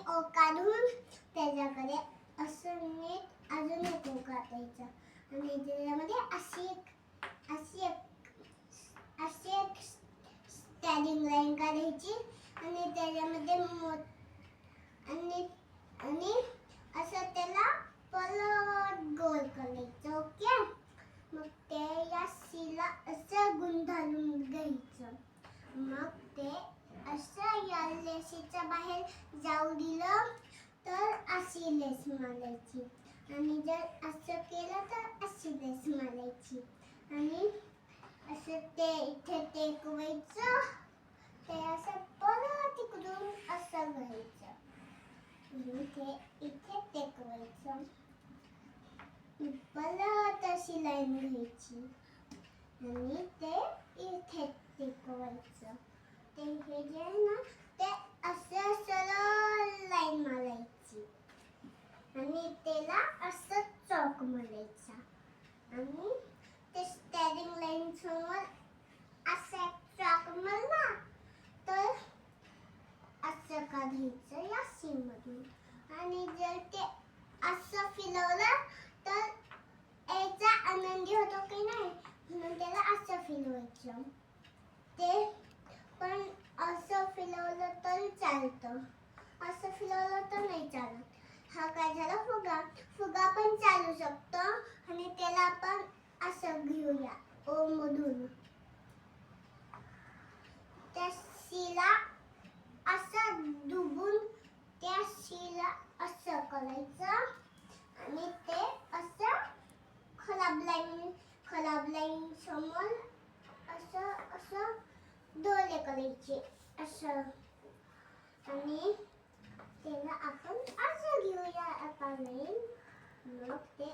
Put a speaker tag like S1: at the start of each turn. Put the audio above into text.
S1: काढून त्याच्याकडे असं नीट अजून एक काढायचं आणि त्याच्यामध्ये अशी एक स्टॅलिंग लाईन काढायची आणि त्याच्यामध्ये आणि असं त्याला परत गोल करायचं. ओके, मग ते या सीला असं गुंडाळून घ्यायचं. मग ते असं या लेशीच्या बाहेर जाऊ दिलं तर अशी लेस मारायची आणि जर असं केलं तर अशी लेस मारायची आणि असं ते इथे टेकवायचं. ते असं परत तिकडून असं घ्यायचं आणि ते इथे टेकवायचं. परत अशी लाईन घ्यायची आणि ते इथे टेकवायचं. ते हे जे आहे ना ते असं सरळ लाईन मारायची आणि त्याला असं चौक मारायचा आणि ते स्टॅलिंग लाईन समोर असं चौक मारला तर असं काढायचं या सीमधून आणि जर ते असं फिरवलं तर याचा आनंदी होतो की नाही म्हणून त्याला असं फिरवायचं. ते पण असं फिरवलं तर चालतं, असं फिरवलं तर नाही चालत. हा काय झाला फुगा पण चालू शकतो आणि त्याला आपण असं घेऊया ओ मधून त्या सीला असं डुबून त्या सीला असं करायचं आणि ते असं खराब लाईन समोर असं डोळे करायचे असं आणि त्याला आपण असं घेऊया आता लाईन. मग ते